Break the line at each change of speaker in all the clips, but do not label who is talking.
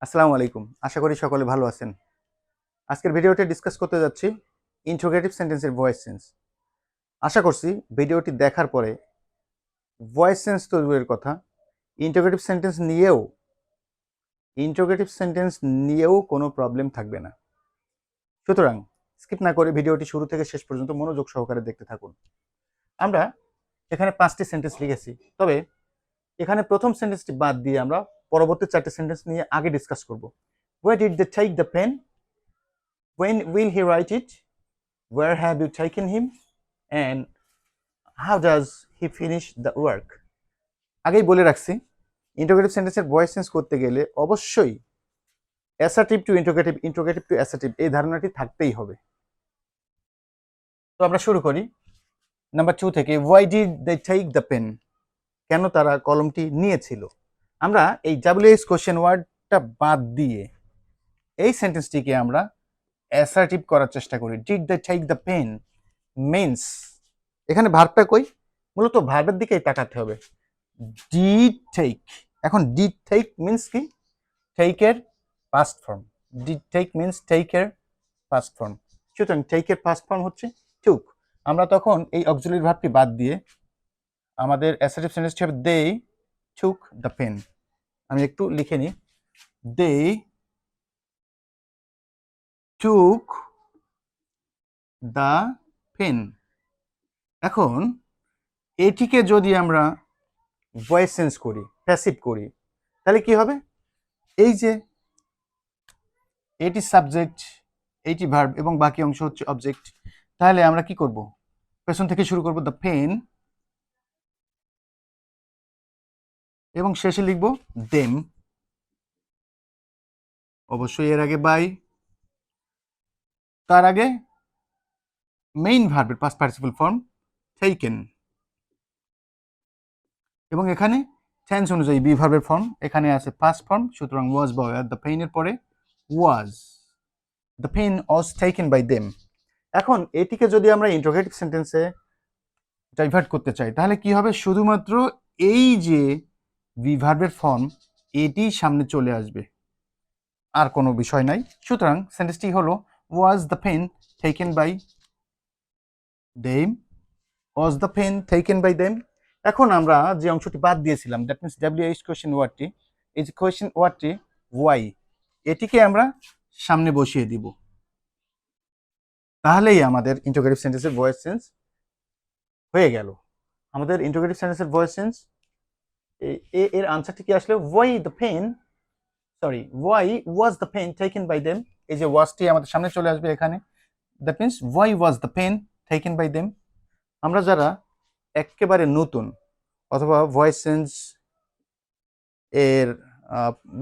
আসসালামু আলাইকুম। আশা করি সকলে ভালো আছেন। আজকের ভিডিওতে ডিসকাস করতে যাচ্ছি ইন্টারোগেটিভ সেন্টেন্সের ভয়েস চেঞ্জ। আশা করছি ভিডিওটি দেখার পরে ভয়েস চেঞ্জ তো দূরের কথা, ইন্টারোগেটিভ সেন্টেন্স নিয়েও কোনো প্রবলেম থাকবে না। সুতরাং স্কিপ না করে ভিডিওটি শুরু থেকে শেষ পর্যন্ত মনোযোগ সহকারে দেখতে থাকুন। আমরা এখানে 5টি সেন্টেন্স লিখেছি, তবে এখানে প্রথম সেন্টেন্সটি বাদ দিয়ে আমরা পরবর্তী 4টি সেন্টেন্স নিয়ে আগে ডিসকাস করব। Where did they take the pen? When will he write it? Where have you taken him? And how does he finish the work? আগেই বলে রাখছি, ইন্টারোগেটিভ সেন্টেন্সের ভয়েস চেঞ্জ করতে গেলে অবশ্যই assertive two interrogative, interrogative two assertive এই ধারণাটি থাকতেই হবে। তো আমরা শুরু করি নাম্বার 2 থেকে। Why did they take the pen? কেন তারা কলমটি নিয়েছিল? আমরা এই WH কোশ্চেন ওয়ার্ডটা বাদ দিয়ে এই সেন্টেন্সটিকে আমরা অ্যাসার্টিভ করার চেষ্টা করি। Did they take the pen means, এখানে ভার্বটা কই? মূলত ভার্বের দিকেই তাকাতে হবে। Did take, এখন did take মিন্স কি? Take এর past form. Did take means take এর পাস্ট ফর্ম। সুতরাং take এর পাস্ট ফর্ম হচ্ছে took। আমরা তখন এই অক্সিলারি ভার্বটি বাদ দিয়ে আমাদের অ্যাসার্টিভ সেন্টেন্স হবে they took the pen। আমি একটু লিখে নিই, they took the pen। এখন এটিকে যদি আমরা ভয়েস চেঞ্জ করি, প্যাসিভ করি, তাহলে কি হবে? এই যে এটি সাবজেক্ট, এইটি ভার্ব এবং বাকি অংশ হচ্ছে অবজেক্ট। তাহলে আমরা কি করব? পেছন থেকে শুরু করব দ্য পেন এবং শেষে লিখব দেম। অবশ্যই এর আগে বাই, তার আগে মেইন ভার্বের পাস্ট পার্টিসিপল ফর্ম টেকেন, এবং এখানে টেন্স অনুযায়ী বি ভার্বের ফর্ম এখানে আছে পাস্ট ফর্ম। সুতরাং ওয়াজ বা ওয়্যার, দ্য পেইনের পরে was, the pen was taken by them. এখন এটিকে যদি আমরা ইন্টারোগেটিভ সেন্টেন্সে ডাইভার্ট করতে চাই, তাহলে কি হবে? শুধুমাত্র এই যে বি ভার্বের ফর্ম এটি সামনে চলে আসবে, আর কোনো বিষয় নাই। সুতরাং সেন্টেন্সটি হলো was the pen taken by them, was the pen taken by them. এখন আমরা যে অংশটি বাদ দিয়েছিলাম, দ্যাট মিনস WH কোয়েশ্চেন ওয়ার্ডটি, এই যে কোয়েশ্চেন ওয়ার্ডটি ওয়াই, এটিকে আমরা সামনে বসিয়ে দিব। তাহলেই আমাদের ইন্টারোগেটিভ সেন্টেন্সের ভয়েস চেঞ্জ হয়ে গেল। আমাদের ইন্টারোগেটিভ সেন্টেন্সের ভয়েস চেঞ্জ এর আনসারটি কি আসলে why the pen, sorry why was the pen taken by them. এই যে ওয়াজটি আমাদের সামনে চলে আসবে এখানে, that means why was the pen taken by them. আমরা যারা একেবারে নতুন অথবা ভয়েস চেঞ্জ এর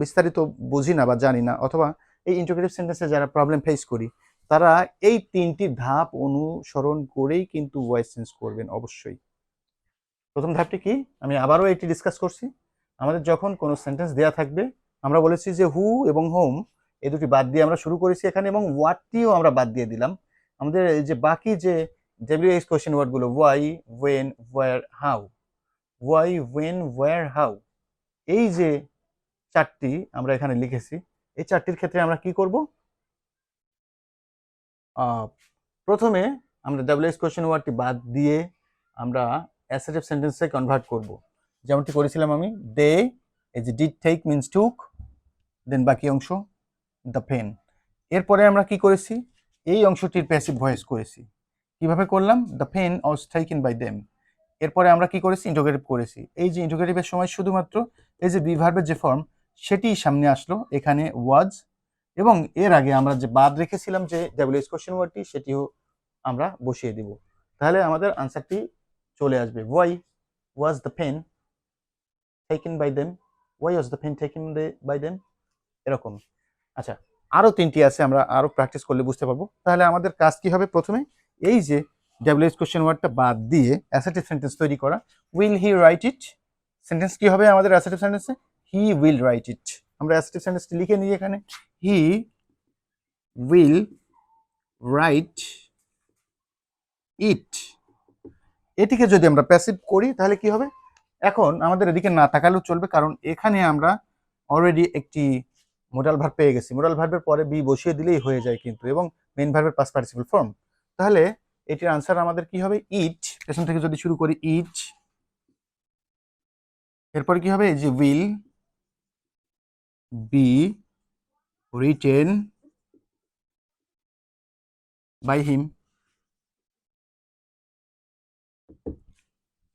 বিস্তারিত বুঝি না বা জানি না, অথবা এই ইন্টারোগেটিভ সেন্টেন্সে যারা প্রবলেম ফেস করি, তারা এই 3টি ধাপ অনুসরণ করেই কিন্তু ভয়েস চেঞ্জ করবেন অবশ্যই। প্রথম ধাপটি কি? আমি আবারও এটি ডিসকাস করছি। আমাদের যখন কোনো সেন্টেন্স দেওয়া থাকবে, আমরা বলেছি যে হু এবং হোম এই দুটি বাদ দিয়ে আমরা শুরু করেছি এখানে, এবং হোয়াটটিও আমরা বাদ দিয়ে দিলাম। আমাদের এই যে বাকি যে WH কোয়েশ্চেন ওয়ার্ডগুলো why, when, where, how, why, when, where, how, এই যে 4টি আমরা এখানে লিখেছি, এই 4টির ক্ষেত্রে আমরা কি করব? প্রথমে আমরা WH কোয়েশ্চেন ওয়ার্ডটি বাদ দিয়ে আমরা অ্যাসার্টিভ সেন্টেন্সে কনভার্ট করব, যেমনটি করেছিলাম আমি। দে, এই যে ডিড টেক মিন্স টুক, দেন বাকি অংশ দ্য পেন। এরপরে আমরা কি করেছি? এই অংশটির প্যাসিভ ভয়েস করেছি। কিভাবে করলাম? The pen was taken by them. এরপরে আমরা কি করেছি? ইন্টারোগেটিভ করেছি। এই যে ইন্টারোগেটিভের সময় শুধুমাত্র এই যে বি ভার্বের যে ফর্ম সেটিই সামনে আসলো, এখানে ওয়াজ, এবং এর আগে আমরা যে বাদ রেখেছিলাম যে WH কোশ্চেন ওয়ার্ডটি, সেটিও আমরা বসিয়ে দিব। তাহলে আমাদের আনসারটি চলে আসবে why was the pen taken by them, why was the pen taken by them, এরকম। আচ্ছা, আরও 3টি আছে, আমরা আরও প্র্যাকটিস করলে বুঝতে পারবো। তাহলে আমাদের কাজ কি হবে? প্রথমে এই যে WH কোশ্চেন ওয়ার্ডটা বাদ দিয়ে অ্যাসার্টিভ সেন্টেন্স তৈরি করা। Will he write it, sentence কি হবে আমাদের অ্যাসার্টিভ সেন্টেন্সে? হি উইল রাইট ইট। আমরা অ্যাসার্টিভ সেন্টেন্সটি লিখে নিই এখানে, হি উইল রাইট ইট। এটিকে যদি আমরা প্যাসিভ করি তাহলে কি হবে? এখন আমাদের এদিকে না তাকালেও চলবে, কারণ এখানে আমরা অলরেডি একটি মোডাল ভার্ব পেয়ে গেছি, মোডাল ভার্বের পরে বি বসিয়ে দিলেই হয়ে যায় কিন্তু, এবং মেইন ভার্বের পাস্ট পার্টিসিপল ফর্ম। তাহলে এটির আনসার আমাদের কি হবে? ইট, পেছন থেকে যদি শুরু করি ইট, এরপরে কি হবে? এই যে will be written by him.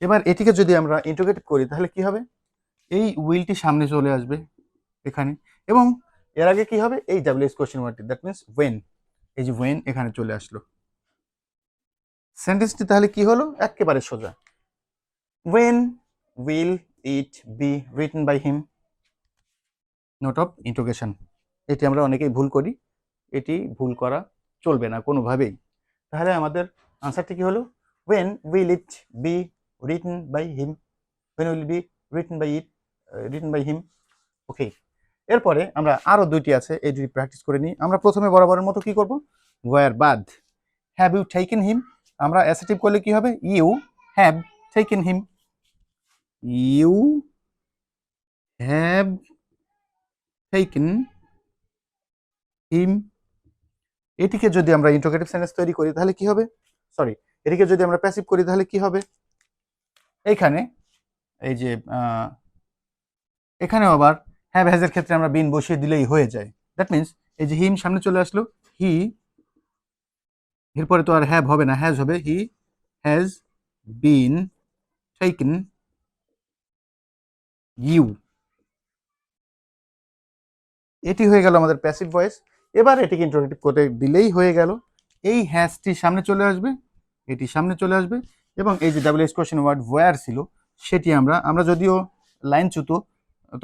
এবার এটিকে যদি আমরা ইন্টিগ্রেট করি তাহলে কি হবে? এই উইলটি সামনে চলে আসবে এখানে, এবং এর আগে কি হবে? এই ডাব্লিউএস কোশ্চেন ওয়ার্ডটি, দ্যাট মিন্স ওয়েন, এই যে ওয়েন এখানে চলে আসলো। সেন্টেন্সটি তাহলে কি হলো? একেবারে সোজা, when will it be written by him, note of interrogation. এটি আমরা অনেকেই ভুল করি, এটি ভুল করা চলবে না কোনোভাবেই। তাহলে আমাদের আনসারটি কি হলো? When will it be written by him, when will be written by it, written by him. Okay, এরপরে আমরা আরো দুইটি আছে, এই দুটি প্র্যাকটিস করে নিই। আমরা প্রথমে বরাবরের মতো কি করব? ওয়্যার বাদ, হ্যাভ ইউ টেকেন হিম, আমরা অ্যাসেটিভ করলে কি হবে? You have taken him, you have taken him. এটিকে যদি আমরা ইন্টারোগেটিভ সেন্টেন্স তৈরি করি তাহলে কি হবে? সরি, এটিকে যদি আমরা প্যাসিভ করি তাহলে কি হবে? এইখানে এই যে এখানেও আবার হ্যাভ হ্যাজ এর ক্ষেত্রে আমরা বিন বসিয়ে দিলেই হয়ে যায়। দ্যাট মিন্স এই যে হিম সামনে চলে আসলো, হি, এরপরে তো আর হ্যাভ হবে না, হ্যাজ হবে, he has been taken you. এটি হয়ে গেল আমাদের প্যাসিভ ভয়েস। এবার এটিকে ইন্টারোগেটিভ করে দিলেই হয়ে গেল। এই হ্যাজটি সামনে চলে আসবে, এটি সামনে চলে আসবে, এবং এই যে ডাব্লিউএস কোশ্চেন ওয়ার্ড ওয়্যার ছিল সেটি আমরা যদিও লাইন চ্যুত,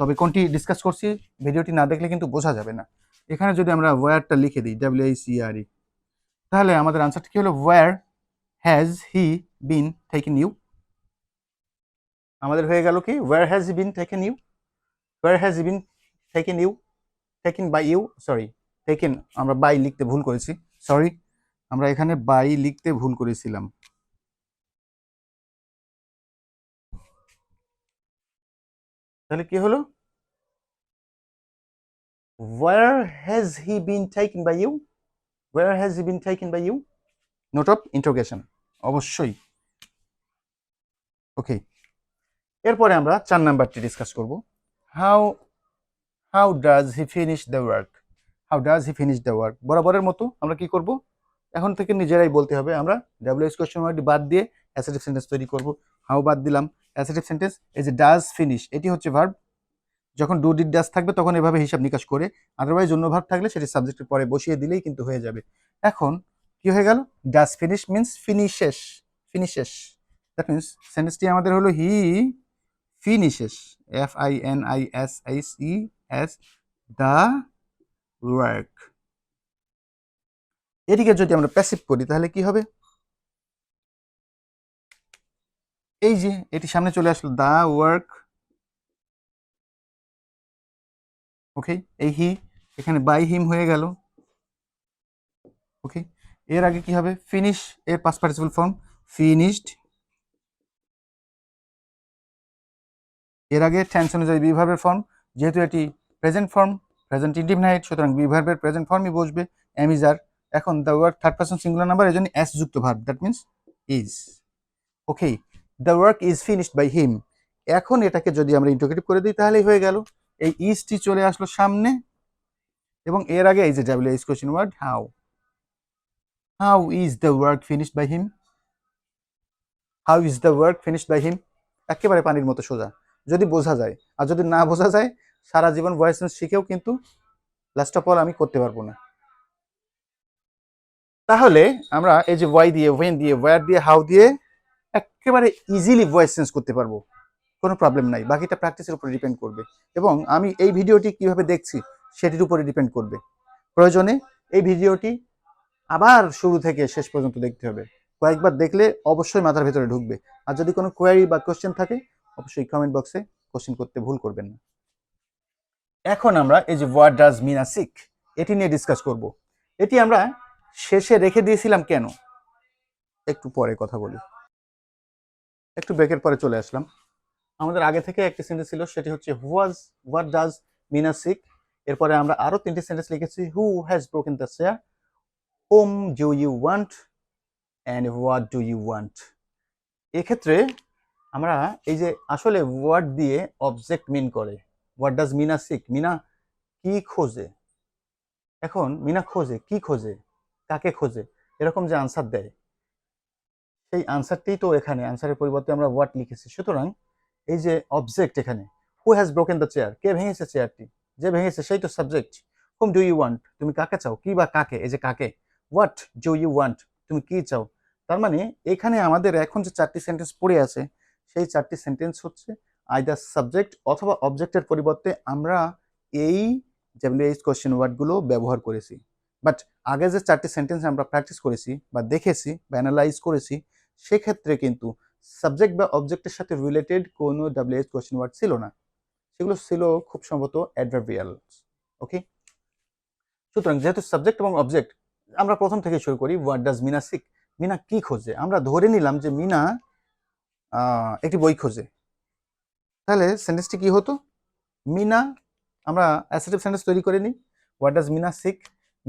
তবে কোনটি ডিসকাস করছি ভিডিওটি না দেখলে কিন্তু বোঝা যাবে না। এখানে যদি আমরা ওয়্যারটা লিখে দিই WICRE, তাহলে আমাদের আনসারটা কি হলো? Where has he been taken you. আমাদের হয়ে গেল কি? Where has he been taken you, where has he been taken you, taken by you, sorry taken আমরা বাই লিখতে ভুল করেছি, সরি আমরা এখানে বাই লিখতে ভুল করেছিলাম। তাহলে কি হলো? where has he been taken by you, where has he been taken by you, note of interrogation অবশ্যই। ওকে, এরপরে আমরা 4 নাম্বারটি ডিসকাস করব। How how does he finish the work, how does he finish the work. বরাবরের মতো আমরা কি করব? এখন থেকে নিজেরাই বলতে হবে। আমরা ডাব্লিউএস কোশ্চেন ওয়ার্ডটি বাদ দিয়ে অ্যাসার্টিভ সেন্টেন্স তৈরি করব। হাউ বাদ দিলাম, অ্যাসার্টিভ সেন্টেন্স, এই যে ডাজ ফিনিশ এটি হচ্ছে ভার্ব, যখন ডু ডিড ডাজ থাকবে তখন এভাবে হিসাব নিকাশ করে, আদারওয়াইজ অন্য ভার্ব থাকলে সেটি সাবজেক্টের পরে বসিয়ে দিলেই কিন্তু হয়ে যাবে। এখন কি হয়ে গেল? Does finish means finishes, finishes, that means সেন্টেন্সটি আমাদের হলো he finishes, FINISHES the work. এটিকে যদি আমরা প্যাসিভ করি তাহলে কি হবে? এই যে এটি সামনে চলে আসলো, দ্য ওয়ার্ক, ওকে, এই হি এখানে বাই হিম হয়ে গেল। ওকে, এর আগে কি হবে? ফিনিশ এর পাস্ট পার্টিসিপল ফর্ম ফিনিশড, এর আগে টেন্স অনুযায়ী বি ভার্বের ফর্ম, যেহেতু এটি প্রেজেন্ট ফর্ম, প্রেজেন্ট ইনডিফিনাইট, সুতরাং বি ভার্বের প্রেজেন্ট ফর্মই বসবে, এম ইজ আর। এখন the work third person singular number, এজন্য এস যুক্ত verb, that means is. Okay, the work is finished by him. এখন এটাকে যদি আমরা ইন্টিগ্রেটিভ করে দিই তাহলেই হয়ে গেল। এই ইজটি চলে আসলো সামনে, এবং এর আগে এই যে WH question word how, how is the work finished by him, how is the work finished by him. একেবারে পানির মতো সোজা যদি বোঝা যায়, আর যদি না বোঝা যায় সারা জীবন ভয়েস চেঞ্জ শিখেও কিন্তু লাস্ট অফ অল আমি করতে পারবো না। তাহলে আমরা এই যে ওয়াই দিয়ে, ওয়েন দিয়ে, ওয়্যার দিয়ে, হাউ দিয়ে একেবারে ইজিলি ভয়েস চেঞ্জ করতে পারবো, কোনো প্রবলেম নাই। বাকিটা প্র্যাকটিসের উপরে ডিপেন্ড করবে, এবং আমি এই ভিডিওটি কিভাবে দেখছি সেটির উপরে ডিপেন্ড করবে। প্রয়োজনে এই ভিডিওটি আবার শুরু থেকে শেষ পর্যন্ত দেখতে হবে, কয়েকবার দেখলে অবশ্যই মাথার ভেতরে ঢুকবে। আর যদি কোনো কোয়েরি বা কোশ্চেন থাকে অবশ্যই কমেন্ট বক্সে কোশ্চেন করতে ভুল করবেন না। এখন আমরা এই যে what does Meena seek এটি নিয়ে ডিসকাস করব। এটি আমরা শেষে রেখে দিয়েছিলাম কেন, একটু পরে কথা বলি। একটু ব্রেকের পরে চলে আসলাম। আমাদের আগে থেকে একটি সেন্টেন্স ছিল, সেটি হচ্ছে what does Meena seek, এরপরে আমরা আরো 3টি সেন্টেন্স লিখেছি, who has broken the chair, whom do you want and what do you want. এক্ষেত্রে আমরা এই যে আসলে ওয়ার্ড দিয়ে অবজেক্ট মিন করে, what does Meena seek, Meena কি খোঁজে, এখন মিনা খোঁজে কি খোঁজে, কাকে খোঁজে, এরকম যে আনসার দেয় সেই আনসারটি তো এখানে আনসারের পরিবর্তে আমরা হোয়াট লিখেছি। সুতরাং এই যে অবজেক্ট এখানে, who has broken the chair, কে ভেঙেছে চেয়ারটি, যে ভেঙেছে সেই তো subject. Whom do you want, তুমি কাকে চাও, কি বা কাকে, এই যে কাকে। হোয়াট ডু ইউ ওয়ান্ট, তুমি কি চাও। তার মানে এখানে আমাদের এখন যে 4টি সেন্টেন্স পড়ে আছে সেই 4টি সেন্টেন্স হচ্ছে আইদার সাবজেক্ট অথবা অবজেক্টের পরিবর্তে আমরা এই ডাব্লিউএইচ কোশ্চেন ওয়ার্ডগুলো ব্যবহার করেছি। বাট আগে যে 4টি সেন্টেন্স আমরা প্র্যাকটিস করেছি বা দেখেছি বা অ্যানালাইজ করেছি সেক্ষেত্রে কিন্তু সাবজেক্ট বা অবজেক্টের সাথে রিলেটেড কোনো ডাব্লিউএইচ কোশ্চেন ওয়ার্ড ছিল না, সেগুলো ছিল খুব সম্ভবত অ্যাডভার্বিয়ালস। ওকে, সুতরাং যেহেতু সাবজেক্ট এবং অবজেক্ট, আমরা প্রথম থেকে শুরু করি। What does Meena seek, Meena কি খোঁজে। আমরা ধরে নিলাম যে মিনা একটি বই খোঁজে, তাহলে সেন্টেন্সটি কি হতো, মিনা, আমরা অ্যাসার্টিভ সেন্টেন্স তৈরি করে নিই। What does Meena seek,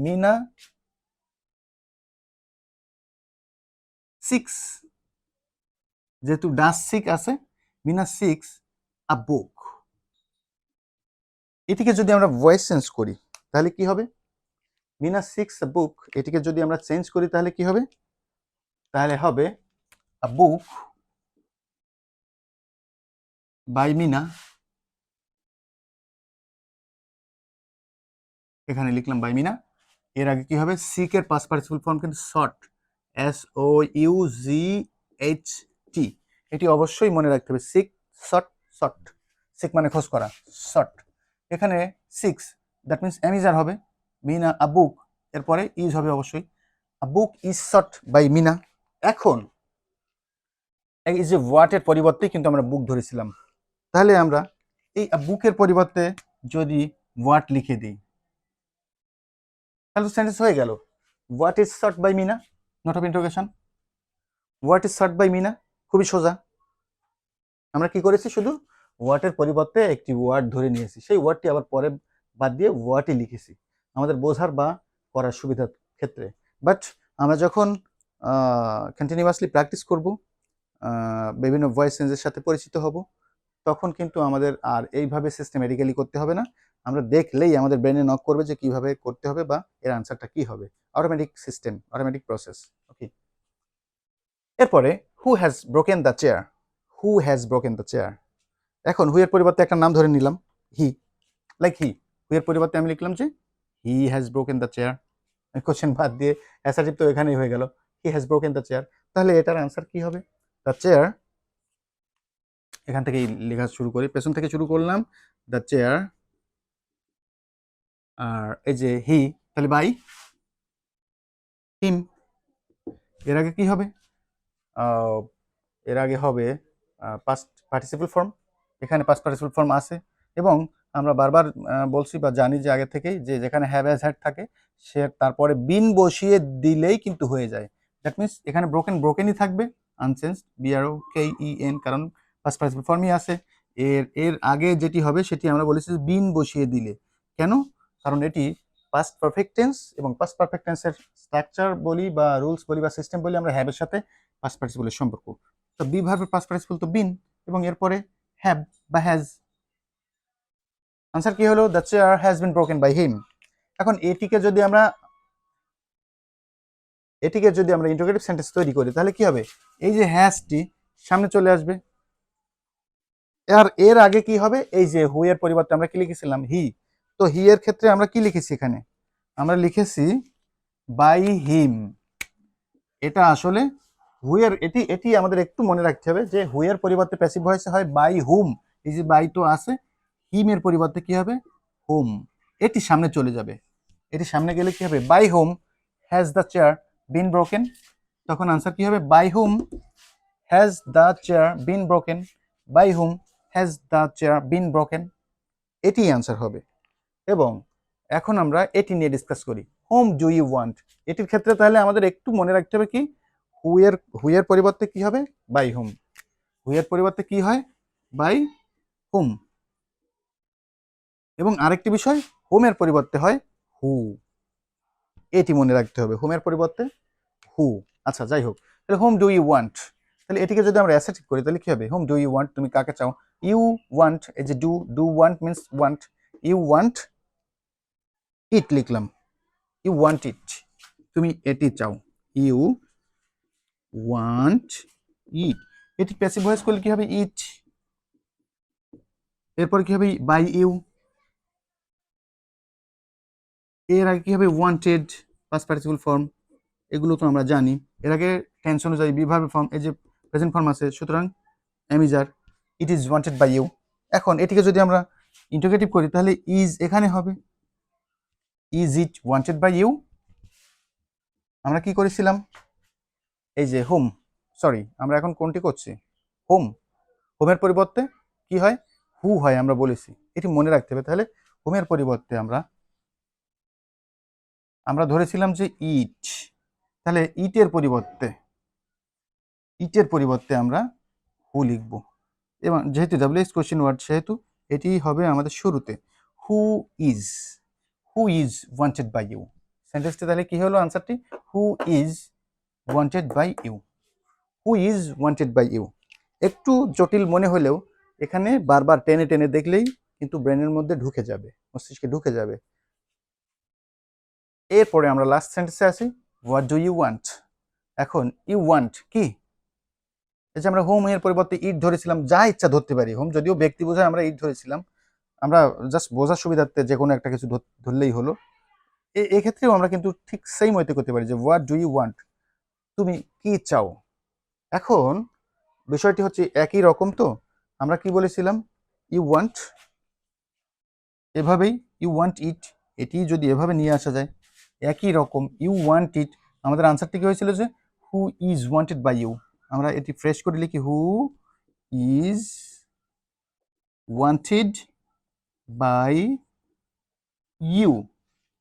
Meena seeks, যেহেতু ডাজ সিক আছে, মিনা সিক্স আ বুক। এটিকে যদি আমরা ভয়েস চেঞ্জ করি তাহলে কি হবে, মিনা সিক্স আ বুক, এটিকে যদি আমরা চেঞ্জ করি তাহলে কি হবে, তাহলে হবে আ বুক বাই মিনা, এখানে লিখলাম বাই মিনা। এর আগে কি হবে, সিক এর পাস্ট পার্টিসিপল ফর্ম কিন্তু শর্ট, SOUGHT, এটি অবশ্যই মনে রাখতে হবে, সিক শর্ট, শর্ট, সিক মানে খোঁজ করা, শর্ট। এখানে সিক্স, দ্যাট মিনস অ্যামিজার হবে, মিনা আ বুক, এরপরে ইজ হবে অবশ্যই, a book is short by Meena. এখন এই যে হোয়াটের পরিবর্তে কিন্তু আমরা বুক ধরেছিলাম, তাহলে আমরা এই বুকের পরিবর্তে যদি হোয়াট লিখে দিই তাহলে সেন্টেন্স হয়ে গেল, what is short by Meena, note of interrogation, what is short by Meena, খুবই সোজা। আমরা কি করেছি, শুধু হোয়াটের পরিবর্তে একটি ওয়ার্ড ধরে নিয়েছি, সেই ওয়ার্ডটি আবার পরে বাদ দিয়ে হোয়াটই লিখেছি আমাদের বোঝার বা করার সুবিধার ক্ষেত্রে। বাট আমরা যখন কন্টিনিউয়াসলি প্র্যাকটিস করব, বিভিন্ন ভয়েস চেঞ্জের সাথে পরিচিত হব, তখন কিন্তু আমাদের আর এইভাবে সিস্টেমেটিক্যালি করতে হবে না, আমরা দেখলেই আমাদের ব্রেনে নক করবে যে কিভাবে করতে হবে বা এর আনসারটা কি হবে, অটোমেটিক সিস্টেম, অটোমেটিক প্রসেস। ওকে, এরপরে হু has broken the chair, who has broken the chair. এখন হু এর পরিবর্তে একটা নাম ধরে নিলাম, হি, লাইক হি, হু এর পরিবর্তে আমি লিখলাম যে he has broken the chair, question বাদ দিয়ে অ্যাসার্টিভ তো এখানেই হয়ে গেল, he has broken the chair. তাহলে এটার আনসার কি হবে, দ্য চেয়ার, এখান থেকেই লেখা শুরু করি, পেছন থেকে শুরু করলাম, দ্য চেয়ার, আর এই যে হি, তাহলে বাই হিম। এর আগে কি হবে, এর আগে হবে পাস্ট পার্টিসিপল ফর্ম, এখানে পাস্ট পার্টিসিপল ফর্ম আছে, এবং আমরা বারবার বলছি বা জানি যে আগে থেকেই যে যেখানে হ্যাভ হ্যাজ হ্যাড থাকে সে তারপরে বিন বসিয়ে দিলেই কিন্তু হয়ে যায়। দ্যাট মিনস এখানে ব্রোকেন ব্রোকেনই থাকবে, আনচেঞ্জ, BROKEN, কারণ পাস্ট পার্টিসিপল ফর্মই আছে। এর আগে যেটি হবে সেটি আমরা বলেছি বিন বসিয়ে দিলে, কেন, কারণ এটি পাস্ট পারফেক্ট টেন্স, এবং পাস্ট পারফেক্ট টেন্সের স্ট্রাকচার বলি বা রুলস বলি বা সিস্টেম বলি আমরা হ্যাভের সাথে পাস্ট পার্টিসিপলের সম্পর্ক। তো বি ভার্বের পাস্ট পার্টিসিপল তো বিন, এবং এরপরে হ্যাভ বা হ্যাজ। আনসার কি হলো, the chair has been broken by him. এখন এটিকে যদি আমরা ইন্টারোগেটিভ সেন্টেন্স তৈরি করি তাহলে কি হবে, এই যে হ্যাজটি সামনে চলে আসবে, আর এর আগে কি হবে, এই যে হু এর পরিবর্তে আমরা কি লিখেছিলাম, হি, তো হি এর ক্ষেত্রে আমরা কি লিখেছি, এখানে আমরা লিখেছি বাই হিম। এটা আসলে হুইয়ের, এটি এটি আমাদের একটু মনে রাখতে হবে যে হুইয়ের পরিবর্তে প্যাসিভ ভয়েসে হয় বাই হুম, এই যে বাই তো আছে, হিমের পরিবর্তে কি হবে, হুম, এটি সামনে চলে যাবে। এটি সামনে গেলে কি হবে, by whom has the chair been broken, তখন আনসার কি হবে, by whom has the chair been broken, by whom has the chair been broken, এটি আনসার হবে। এবং এখন আমরা এটি নিয়ে ডিসকাস করি, হোম ডু ইউ ওয়ান্ট। এটির ক্ষেত্রে তাহলে আমাদের একটু মনে রাখতে হবে কি, হুইয়ের পরিবর্তে কি হবে, বাই হুম, হুইয়ের পরিবর্তে কি হয়, বাই হুম। এবং আরেকটি বিষয়, হোমের পরিবর্তে হয় হু, এটি মনে রাখতে হবে, হোমের পরিবর্তে হু। আচ্ছা যাই হোক, তাহলে হোম ডু ইউ ওয়ান্ট, তাহলে এটিকে যদি আমরা অ্যাসেটিভ করি তাহলে কি হবে? হোম ডু ইউ ওয়ান্ট, তুমি কাকে চাও? ইউ ওয়ান্ট, এই যে do, do want means want, you want it লিখলাম, ইউ ওয়ান্ট ইট, তুমি এটি চাও, ইউ ওয়ান্ট ইট। এটি প্যাসিভ ভয়েস করলে কি হবে? ইট। এরপর কি হবে? By you. এর আগে কি হবে? ওয়ান্টেড, পাস্ট পার্টিসিপল ফর্ম, এগুলো তো আমরা জানি। এর আগে টেন্স অনুযায়ী বিভার্ব ফর্ম, এই যে প্রেজেন্ট ফর্ম আছে, সুতরাং am is are, it is wanted by you. এখন এটিকে যদি আমরা ইন্টারোগেটিভ করি তাহলে ইজ এখানে হবে, is it wanted by you. আমরা কি করেছিলাম? এই যে হোম, সরি আমরা এখন কোনটি করছি? হোম। হোমের পরিবর্তে কি হয়? হু হয়, আমরা বলেছি, এটি মনে রাখতে হবে। তাহলে হোমের পরিবর্তে আমরা ধরেছিলাম যে ইট, তাহলে ইটের পরিবর্তে আমরা হু লিখব, এবং যেহেতু ডাব্লিউএস কোশ্চেন ওয়ার্ড সেহেতু এটি হবে আমাদের শুরুতে। Who is, who is wanted by you. সেন্টেন্সটি তাহলে কি হলো? আনসারটি who is wanted by you, who is wanted by you. একটু জটিল মনে হলেও এখানে বারবার টেনে টেনে দেখলেই কিন্তু ব্রেনের মধ্যে ঢুকে যাবে, মস্তিষ্কে ঢুকে যাবে। এরপরে আমরা লাস্ট সেন্টেন্সে আসি, হোয়াট ডু ইউ ওয়ান্ট। এখন ইউ ওয়ান্ট কি? এই যে আমরা হোম এর পরিবর্তে ইট ধরেছিলাম, যা ইচ্ছা ধরতে পারি, হোম যদিও ব্যক্তি বোঝায় আমরা ইট ধরেছিলাম, আমরা জাস্ট বোঝার সুবিধার্থে যে কোনো একটা কিছু ধরলেই হলো। এক্ষেত্রেও আমরা কিন্তু ঠিক সেম ওয়েতে করতে পারি যে হোয়াট ডু ইউ ওয়ান্ট, তুমি কি চাও। এখন বিষয়টি হচ্ছে একই রকম, তো আমরা কি বলেছিলাম? ইউ ওয়ান্ট, এভাবেই ইউ ওয়ান্ট ইট, এটি যদি এভাবে নিয়ে আসা যায় একই রকম, ইউ ওয়ান্ট ইট, আমাদের আনসারটি কি হয়েছিল যে who is wanted by you. আমরা এটি ফ্রেশ করে লিখি, who is wanted by you.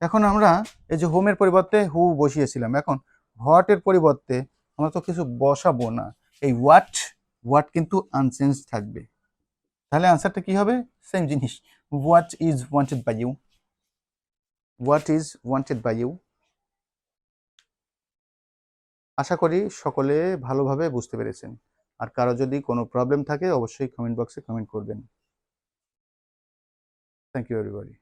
এখন আমরা এই যে হোমের পরিবর্তে হু বসিয়েছিলাম, এখন হোয়াটের পরিবর্তে আমরা তো কিছু বসাবো না, এই হোয়াট কিন্তু আনচেঞ্জ থাকবে। তাহলে আনসারটা কি হবে? সেম জিনিস, what is wanted by you, what is wanted by you. আশা করি সকলে ভালোভাবে বুঝতে পেরেছেন। আর কারো যদি কোনো প্রবলেম থাকে অবশ্যই কমেন্ট বক্সে কমেন্ট করবেন। Thank you everybody.